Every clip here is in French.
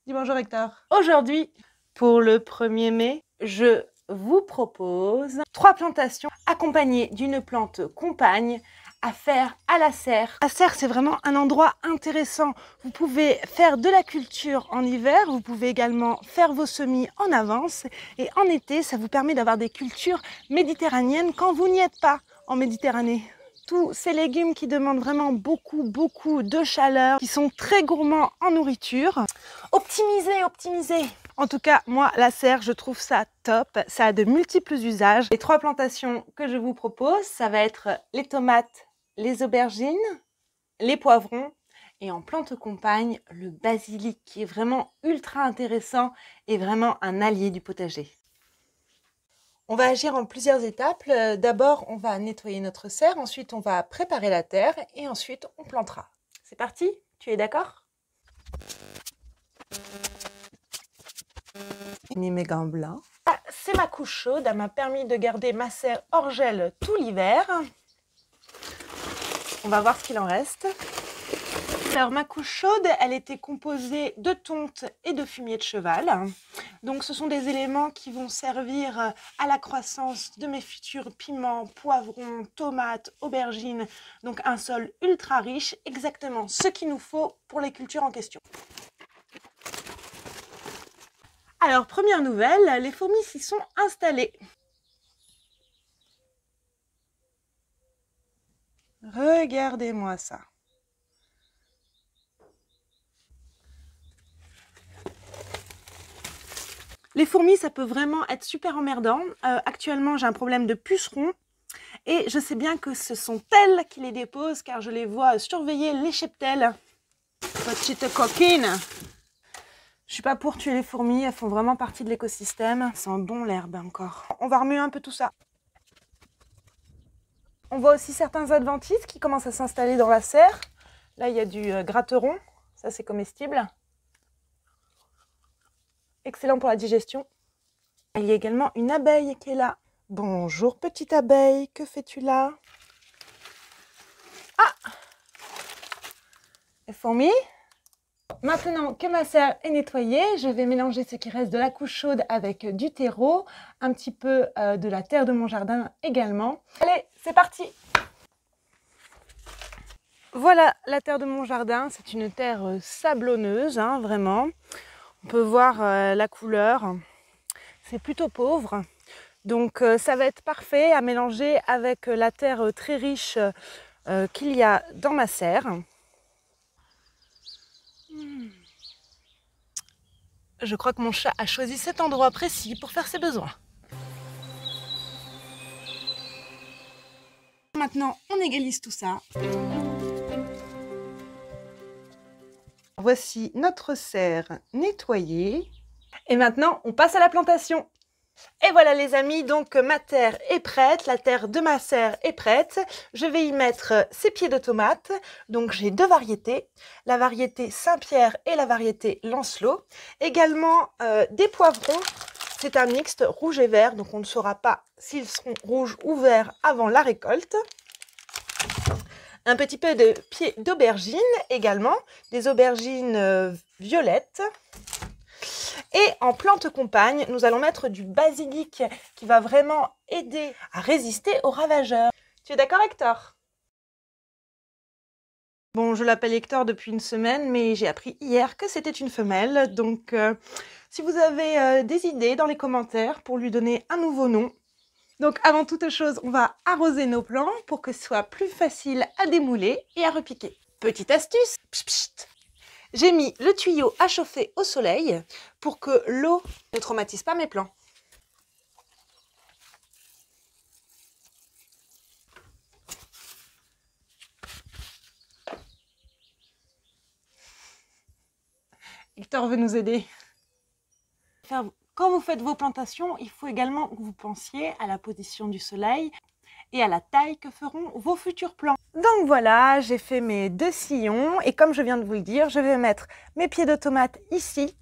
Dis bonjour Hector. Aujourd'hui, pour le 1er mai, je vous propose 3 plantations accompagnées d'une plante compagne à faire à la serre. La serre, c'est vraiment un endroit intéressant. Vous pouvez faire de la culture en hiver, vous pouvez également faire vos semis en avance. Et en été, ça vous permet d'avoir des cultures méditerranéennes quand vous n'y êtes pas en Méditerranée. Tous ces légumes qui demandent vraiment beaucoup de chaleur, qui sont très gourmands en nourriture. Optimisez. En tout cas, moi, la serre, je trouve ça top. Ça a de multiples usages. Les 3 plantations que je vous propose, ça va être les tomates, les aubergines, les poivrons et en plante compagne, le basilic qui est vraiment ultra intéressant et vraiment un allié du potager. On va agir en plusieurs étapes. D'abord, on va nettoyer notre serre, ensuite on va préparer la terre et ensuite on plantera. C'est parti? Tu es d'accord? Ni mes gants blancs. Ah, c'est ma couche chaude, elle m'a permis de garder ma serre hors gel tout l'hiver. On va voir ce qu'il en reste. Alors ma couche chaude, elle était composée de tonte et de fumier de cheval. Donc ce sont des éléments qui vont servir à la croissance de mes futurs piments, poivrons, tomates, aubergines. Donc un sol ultra riche, exactement ce qu'il nous faut pour les cultures en question. Alors première nouvelle, les fourmis s'y sont installées. Regardez-moi ça. Les fourmis, ça peut vraiment être super emmerdant. Actuellement, j'ai un problème de pucerons et je sais bien que ce sont elles qui les déposent car je les vois surveiller les cheptels. Petite coquine! Je suis pas pour tuer les fourmis, elles font vraiment partie de l'écosystème. Elles sentent bon l'herbe encore. On va remuer un peu tout ça. On voit aussi certains adventices qui commencent à s'installer dans la serre. Là, il y a du gratteron, ça c'est comestible. Excellent pour la digestion. Il y a également une abeille qui est là. Bonjour petite abeille, que fais-tu là? Ah! Les fourmis. Maintenant que ma serre est nettoyée, je vais mélanger ce qui reste de la couche chaude avec du terreau, un petit peu de la terre de mon jardin également. Allez, c'est parti! Voilà la terre de mon jardin, c'est une terre sablonneuse, hein, vraiment. On peut voir la couleur, c'est plutôt pauvre. Donc ça va être parfait à mélanger avec la terre très riche qu'il y a dans ma serre. Je crois que mon chat a choisi cet endroit précis pour faire ses besoins. Maintenant, on égalise tout ça. Voici notre serre nettoyée. Et maintenant, on passe à la plantation. Et voilà les amis, donc ma terre est prête, la terre de ma serre est prête. Je vais y mettre ces pieds de tomates. Donc j'ai 2 variétés, la variété Saint-Pierre et la variété Lancelot. Également des poivrons, c'est un mixte rouge et vert, donc on ne saura pas s'ils seront rouges ou verts avant la récolte. Un petit peu de pieds d'aubergine également, des aubergines violettes. Et en plante compagne, nous allons mettre du basilic qui va vraiment aider à résister aux ravageurs. Tu es d'accord Hector? Bon, je l'appelle Hector depuis une semaine, mais j'ai appris hier que c'était une femelle. Donc, si vous avez des idées dans les commentaires pour lui donner un nouveau nom. Donc, avant toute chose, on va arroser nos plants pour que ce soit plus facile à démouler et à repiquer. Petite astuce, pchit, pchit. J'ai mis le tuyau à chauffer au soleil pour que l'eau ne traumatise pas mes plants. Hector veut nous aider. Quand vous faites vos plantations, il faut également que vous pensiez à la position du soleil et à la taille que feront vos futurs plants. Donc voilà, j'ai fait mes 2 sillons et comme je viens de vous le dire, je vais mettre mes pieds de tomates ici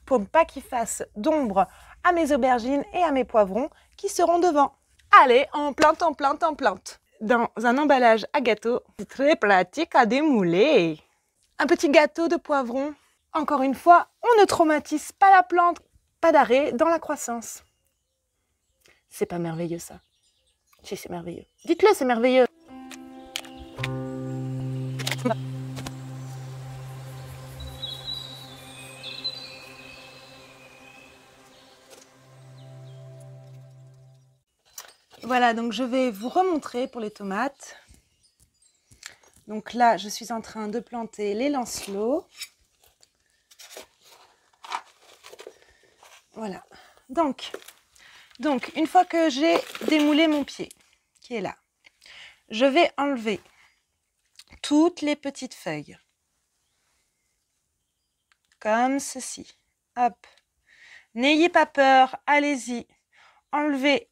pour ne pas qu'ils fassent d'ombre à mes aubergines et à mes poivrons qui seront devant. Allez, on plante, on plante, on plante. Dans un emballage à gâteau, c'est très pratique à démouler. Un petit gâteau de poivrons Encore une fois, on ne traumatise pas la plante, pas d'arrêt dans la croissance. C'est pas merveilleux ça? Si, c'est merveilleux. Dites-le, c'est merveilleux. Voilà, donc je vais vous remontrer pour les tomates. Donc là, je suis en train de planter les lancelots. Voilà. Donc, une fois que j'ai démoulé mon pied, qui est là, je vais enlever toutes les petites feuilles. Comme ceci. Hop. N'ayez pas peur, allez-y. Enlevez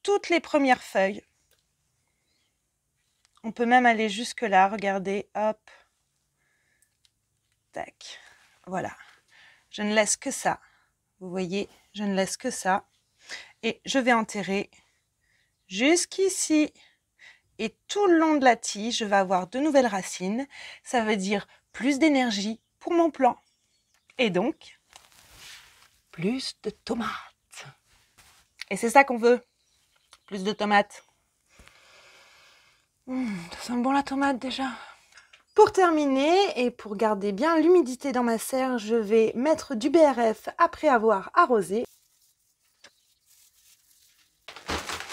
toutes les premières feuilles. On peut même aller jusque là, regardez, hop. Tac. Voilà. Je ne laisse que ça. Vous voyez, je ne laisse que ça. Et je vais enterrer jusqu'ici. Et tout le long de la tige, je vais avoir de nouvelles racines. Ça veut dire plus d'énergie pour mon plant. Et donc, plus de tomates. Et c'est ça qu'on veut. Plus de tomates. Ça sent bon la tomate déjà. Pour terminer et pour garder bien l'humidité dans ma serre, je vais mettre du BRF après avoir arrosé.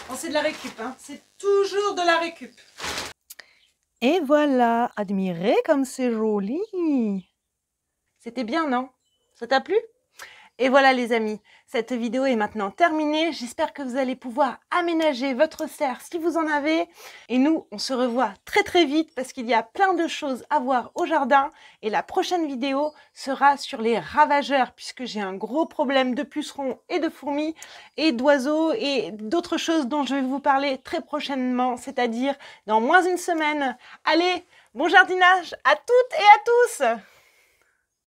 Bon, c'est de la récup, hein. C'est toujours de la récup. Et voilà, admirez comme c'est joli. C'était bien, non? Ça t'a plu? Et voilà les amis, cette vidéo est maintenant terminée. J'espère que vous allez pouvoir aménager votre serre si vous en avez. Et nous, on se revoit très très vite parce qu'il y a plein de choses à voir au jardin. Et la prochaine vidéo sera sur les ravageurs puisque j'ai un gros problème de pucerons et de fourmis et d'oiseaux et d'autres choses dont je vais vous parler très prochainement, c'est-à-dire dans moins d'une semaine. Allez, bon jardinage à toutes et à tous!